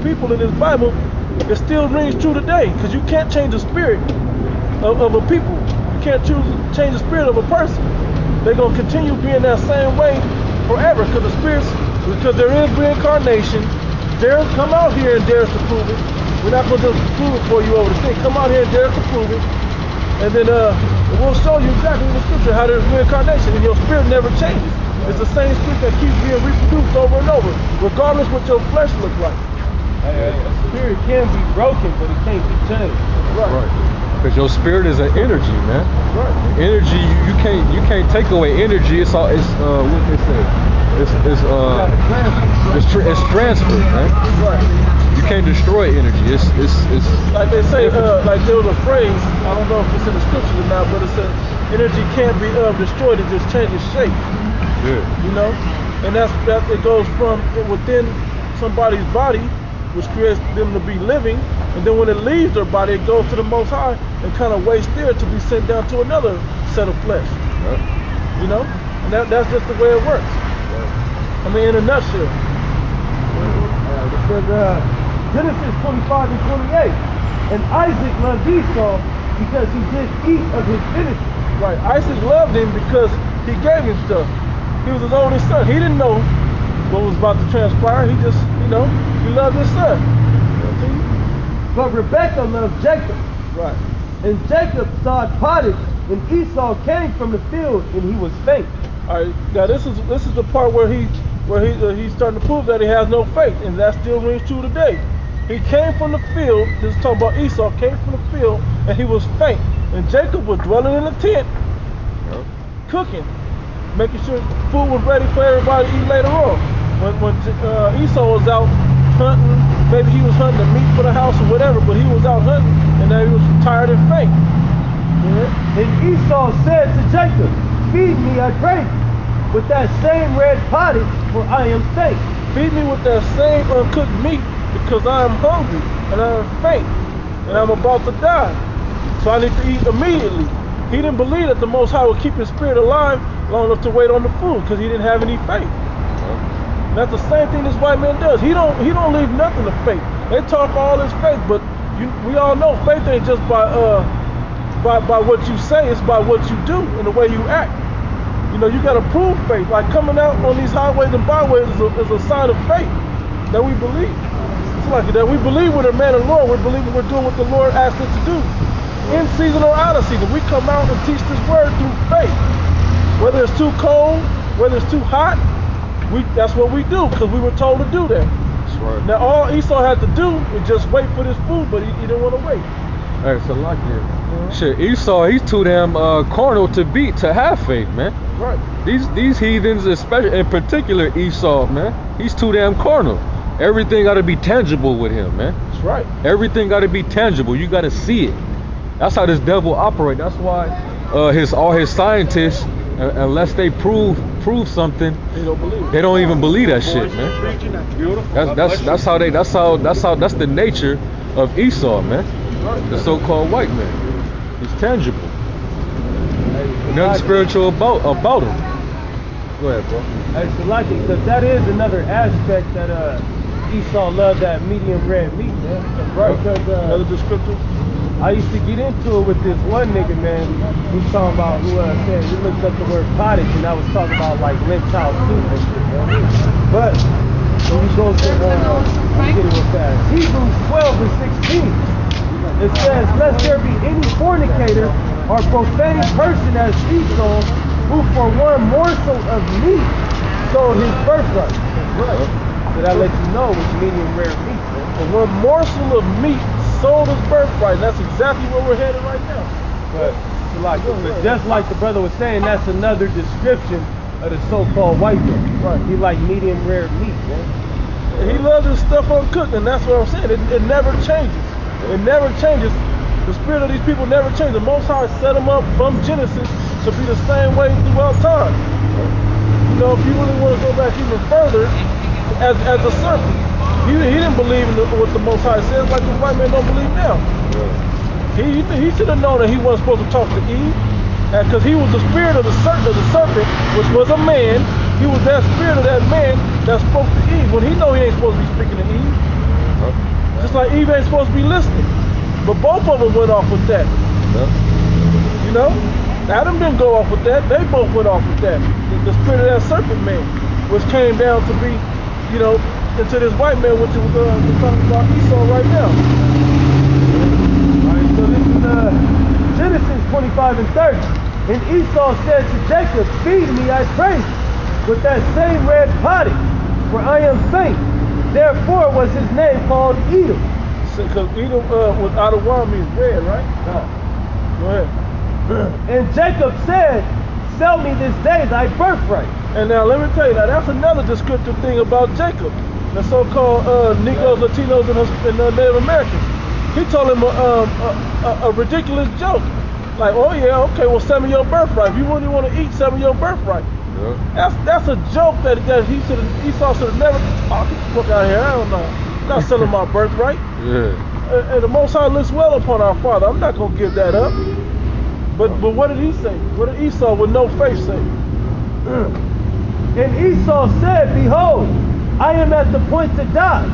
people in this Bible, it still rings true today, because you can't change the spirit of a people. You can't change the spirit of a person. They're going to continue being that same way forever, because there is reincarnation. Come out here and dare us to prove it. We're not going to just prove it for you over the thing. Come out here and dare us to prove it. And then we'll show you exactly in the scripture how there's reincarnation, and your spirit never changes. It's the same spirit that keeps being reproduced over and over, regardless what your flesh looks like. A spirit can be broken, but it can't be changed. Right. Because your spirit is an energy, man. Right. Energy, you can't take away energy. It's what they say. It's transferred, man. Right. You can't destroy energy. It's like they say, like there was a phrase, I don't know if it's in the scriptures or not, but it says energy can't be destroyed, it just changes shape. Yeah. You know? And that it goes from within somebody's body, which creates them to be living, and then when it leaves their body, it goes to the Most High and kind of waits there to be sent down to another set of flesh. Yeah. You know? And that's just the way it works. Yeah. I mean, in a nutshell. It says, Genesis 25 and 28, and Isaac loved Esau because he did eat of his benefit. Right, Isaac loved him because he gave him stuff. He was his oldest son. He didn't know what was about to transpire. He just, he loved his son. But Rebekah loved Jacob. Right. And Jacob saw it potted, and Esau came from the field, and he was faint. All right, now this is the part where he's starting to prove that he has no faith, and that still rings true today. He came from the field, this is talking about Esau, came from the field, and he was faint. And Jacob was dwelling in a tent, cooking, making sure food was ready for everybody to eat later on. When Esau was out hunting, maybe he was hunting the meat for the house or whatever, but he was out hunting, and now he was tired and faint. And Esau said to Jacob, feed me, I pray, with that same red pottage, for I am faint. Feed me with that same uncooked meat, because I am hungry and I am faint and I'm about to die. So I need to eat immediately. He didn't believe that the Most High would keep his spirit alive long enough to wait on the food, because he didn't have any faith. And that's the same thing this white man does. He don't leave nothing to faith. They talk all this faith, but we all know faith ain't just by what you say, it's by what you do and the way you act. You got to prove faith. Like coming out on these highways and byways is a sign of faith that we believe. It's like that we believe we're the man of the Lord. We believe we're doing what the Lord asked us to do. In season or out of season, we come out and teach this word through faith. Whether it's too cold, whether it's too hot, that's what we do, because we were told to do that. That's right. Now all Esau had to do was just wait for this food, but he didn't want to wait. Hey, so like shit, Esau, he's too damn carnal to have faith, man. Right. These heathens, especially in particular Esau, man, he's too damn carnal. Everything got to be tangible with him, man. That's right. Everything got to be tangible. You got to see it. That's how this devil operates. That's why all his scientists, unless they prove something, they don't even believe that shit, man. That's the nature of Esau, man. The so-called white man. He's tangible. Nothing spiritual about him. Go ahead, bro. Hey, so like it, because that is another aspect that Esau loved, that medium rare meat, man. Right. Because another descriptor. I used to get into it with this one nigga, man. He was talking about who said he looked up the word pottage, and I was talking about like lentile soup and shit, man. But when you go to I'm getting real fast. Hebrews 12 and 16. It says, lest there be any fornicator or profane person as Esau, who for one morsel of meat sold his birthright. Right. So that lets you know it's medium rare meat. For one morsel of meat sold his birthright. That's exactly where we're headed right now. But just like the brother was saying, that's another description of the so-called white man. Right. He like medium rare meat, man. He loves his stuff uncooked, and that's what I'm saying. It never changes. It never changes. The spirit of these people never changes. The Most High set them up from Genesis to be the same way throughout time. If you really want to go back even further, as a serpent, he didn't believe in what the Most High says, like the white man don't believe now. He should have known that he wasn't supposed to talk to Eve, because he was the spirit of the serpent, which was a man. He was that spirit of that man that spoke to Eve when he know he ain't supposed to be speaking to Eve. like Eve ain't supposed to be listed. But both of them went off with that. Yeah. You know? Adam didn't go off with that. They both went off with that. The spirit of that serpent man, which came down to be, you know, into this white man, which we're talking about Esau right now. Alright, so this is Genesis 25 and 30. And Esau said to Jacob, feed me, I pray, with that same red pottage, for I am faint. Therefore was his name called Edom. Because Edom without a Y means red, right? No. Go ahead. And Jacob said, sell me this day thy birthright. And now let me tell you, now that's another descriptive thing about Jacob, the so-called Negroes, Latinos, and Native Americans. He told him a ridiculous joke. Like, oh yeah, okay, well, sell me your birthright. If you really want to eat, sell me your birthright. Yeah. That's a joke that Esau should have never. Oh, get the fuck out of here! I don't know. I'm not selling my birthright. Yeah. And the Most High looks well upon our Father. I'm not gonna give that up. But what did he say? What did Esau with no faith say? And Esau said, behold, I am at the point to die.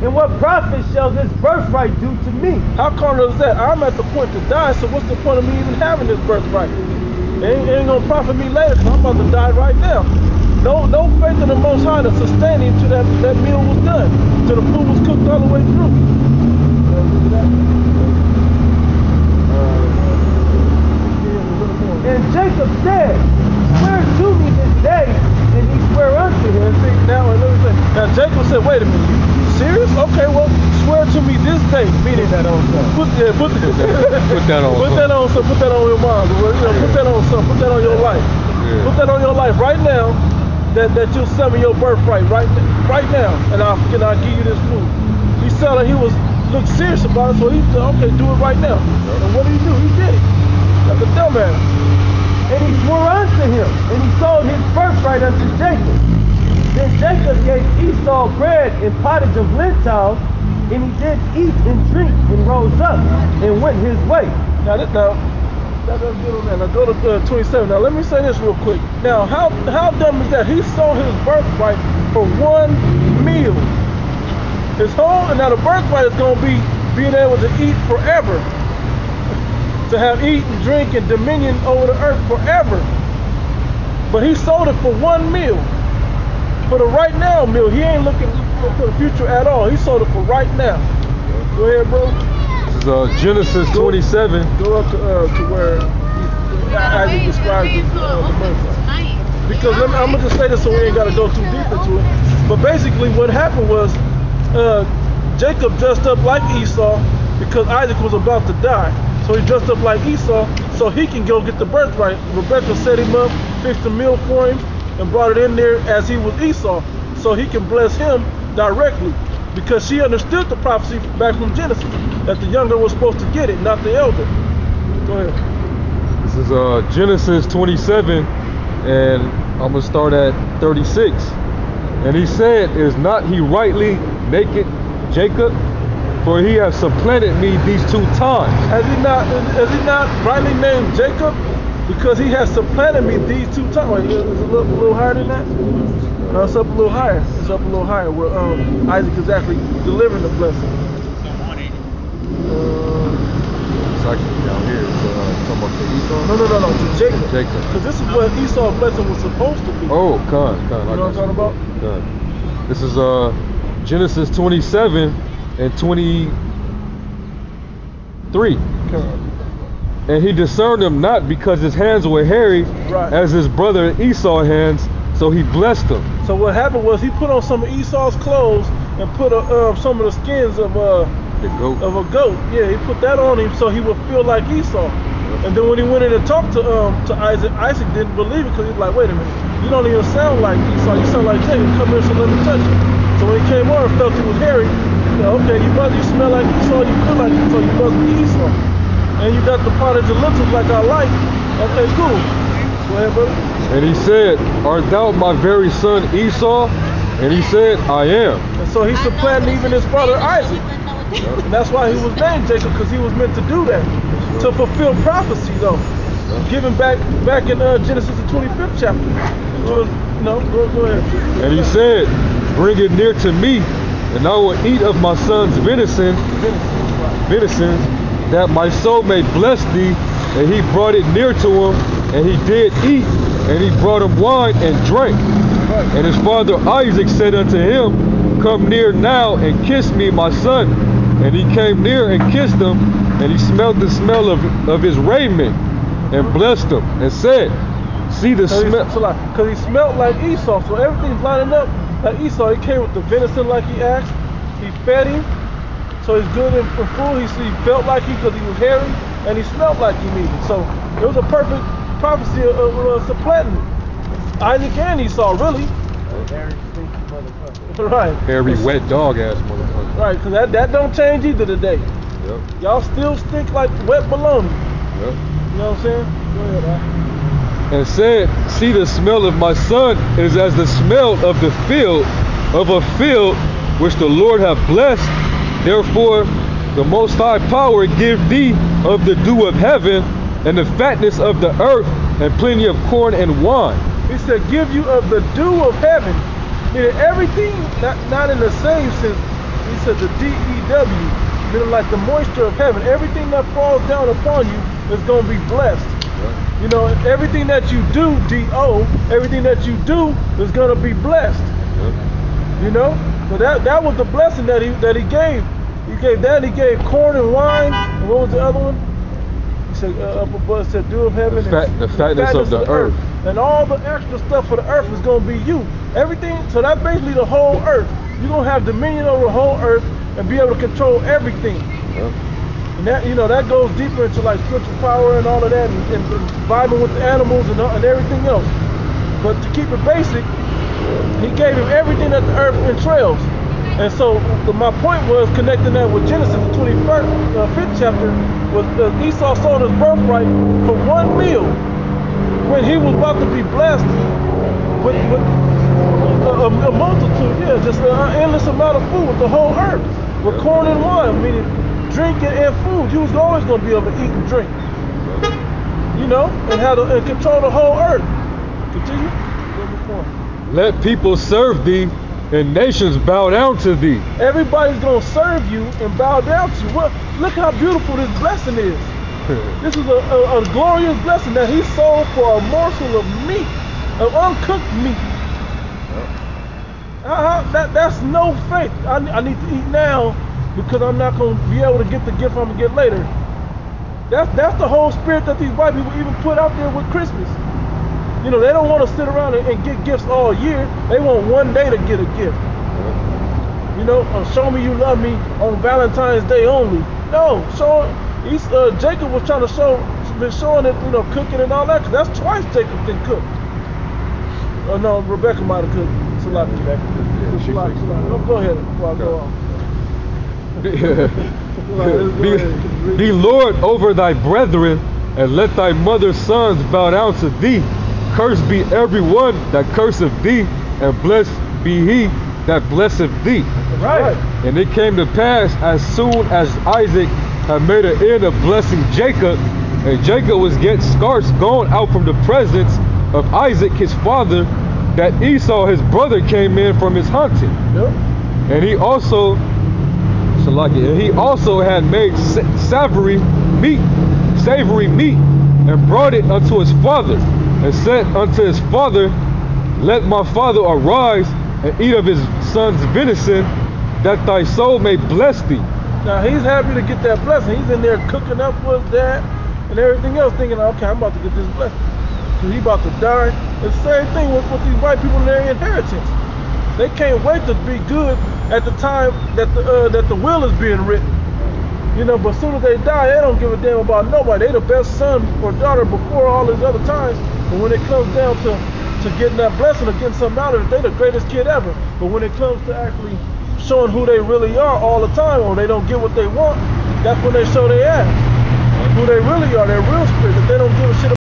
And what profit shall this birthright do to me? How carnal is that? I'm at the point to die, so what's the point of me even having this birthright? It ain't gonna profit me later, because I'm about to die right now. No faith in the Most High to sustain him till that meal was done, till the food was cooked all the way through. And Jacob said, swear to me this day, and he swore unto him. Now Jacob said, wait a minute, you serious? Okay, well, swear to me this day, meaning that on something. Put that on. Put that on something. Put that on your mind. Put that on something. Put that on your life. Yeah. Put that on your life right now. That you'll sell me your birthright right now, and I'll give you this food. He looked serious about it, so he said, okay, do it right now. And what did he do? He did it. Like a dumbass. And he swore unto him, and he sold his birthright unto Jacob. Then Jacob gave Esau bread and pottage of lentils, and he did eat and drink, and rose up, and went his way. Now that's good on that. Now go to 27. Now let me say this real quick. Now how dumb is that? He sold his birthright for one meal. His whole, and now the birthright is going to be being able to eat forever. To have eat and drink and dominion over the earth forever. But he sold it for one meal. For the right now meal. He ain't looking for the future at all. He sold it for right now. Go ahead, bro. This is Genesis 27. Go up to where Isaac describes the birthright. Because I'm going to just say this so we ain't got to go too deep into it. But basically what happened was Jacob dressed up like Esau because Isaac was about to die. So he dressed up like Esau so he can go get the birthright. Rebecca set him up, fixed a meal for him, and brought it in there as he was Esau so he can bless him directly. Because she understood the prophecy back from Genesis that the younger was supposed to get it, not the elder. Go ahead. This is Genesis 27, and I'm going to start at 36. And he said, is not he rightly naked, Jacob? For he has supplanted me these 2 times. Has he not rightly named Jacob? Because he has supplanted me these 2 times. Wait, is it a little higher than that? No, it's up a little higher. It's up a little higher where Isaac is actually delivering the blessing. It's actually down here. It's talking about Esau? No, to Jacob. Jacob. Because this is what Esau's blessing was supposed to be. Oh, con. You know what I'm talking about? Con. This is Genesis 27 and 23. Con. And he discerned him not because his hands were hairy, right, as his brother Esau's hands, so he blessed him. So what happened was he put on some of Esau's clothes and put some of the skins of a goat. Yeah, he put that on him so he would feel like Esau. And then when he went in and talked to Isaac, Isaac didn't believe it because he's like, wait a minute, you don't even sound like Esau, you sound like Jacob. Come here, so let me touch you. So when he came over and felt he was hairy, okay, you smell like Esau, you feel like Esau, you must be Esau. And you got the pottage of lentils like I like. Okay, cool. Go ahead, brother. And he said, art thou my very son Esau? And he said, I am. And so he supplanted even his brother Isaac. And that's why he was named Jacob, because he was meant to do that. To fulfill prophecy, though. Given back in Genesis the 25th chapter. Go ahead. And he said, bring it near to me, And I will eat of my son's venison, that my soul may bless thee. And he brought it near to him, and he did eat, and he brought him wine and drank. And his father Isaac said unto him, come near now and kiss me, my son. And he came near and kissed him, and he smelled the smell of his raiment, and blessed him, and said, see the smell. Because he smelled like Esau, so everything's lining up like Esau. He came with the venison like he asked. He fed him, so he's good in food. He felt like because he was hairy, and he smelled like he needed. So it was a perfect prophecy of supplanting Isaac and Esau, really. Hairy, stinky motherfucker. Right. Hairy, wet dog ass motherfucker. Right, because that don't change either today. Yep. Y'all still stink like wet bologna. Yep. You know what I'm saying? Go ahead, Al. And said, see the smell of my son is as the smell of the field, of a field which the Lord hath blessed. Therefore the Most High Power give thee of the dew of heaven, and the fatness of the earth, and plenty of corn and wine. He said, give you of the dew of heaven. Meaning everything, not in the same sense. He said the D-E-W, meaning like the moisture of heaven. Everything that falls down upon you is going to be blessed. Right. You know, everything that you do, D-O, everything that you do is going to be blessed. Yep. You know? So that was the blessing that he gave. He gave that, he gave corn and wine. And what was the other one? He said, up above, it said dew of heaven. The fatness of the earth. And all the extra stuff for the earth is going to be you. Everything, so that's basically the whole earth. You're going to have dominion over the whole earth and be able to control everything. Yep. And that, you know, that goes deeper into like spiritual power and all of that, and vibing with the animals and everything else. But to keep it basic, he gave him everything that the earth entrails. And so my point was connecting that with Genesis, the 5th chapter, was Esau sold his birthright for one meal when he was about to be blessed with a multitude, just an endless amount of food with the whole earth, with corn and wine, meaning drinking and food. You was always going to be able to eat and drink, you know, and control the whole earth. Continue. Let people serve thee, and nations bow down to thee. Everybody's going to serve you and bow down to you. Well, look how beautiful this blessing is. This is a glorious blessing that he sold for a morsel of meat, of uncooked meat. That's no faith. I need to eat now because I'm not going to be able to get the gift I'm going to get later. That's the whole spirit that these white people even put out there with Christmas. You know, they don't want to sit around and get gifts all year. They want one day to get a gift. You know, show me you love me on Valentine's Day only. No, Jacob was trying to been showing it, you know, cooking and all that, because that's twice Jacob can cook. Oh no, Rebecca might have cooked. Go ahead before I go on. Be Lord over thy brethren, and let thy mother's sons bow down to thee. Cursed be everyone that curseth thee, and blessed be he that blesseth thee. Right. And it came to pass, as soon as Isaac had made an end of blessing Jacob, and Jacob was yet scarce gone out from the presence of Isaac his father, that Esau his brother came in from his hunting. Yep. And he also had made savory meat, and brought it unto his father, and said unto his father, let my father arise and eat of his son's venison, that thy soul may bless thee. Now he's happy to get that blessing. He's in there cooking up with that and everything else, thinking, okay, I'm about to get this blessing. So he about to die. It's the same thing with these white people and their inheritance. They can't wait to be good at the time that the will is being written. You know, but as soon as they die, they don't give a damn about nobody. They the best son or daughter before all these other times. But when it comes down to getting that blessing or getting something out of it, they the greatest kid ever. But when it comes to actually showing who they really are all the time, or they don't get what they want, that's when they show their ass. Who they really are, their real spirit, that they don't give a shit about.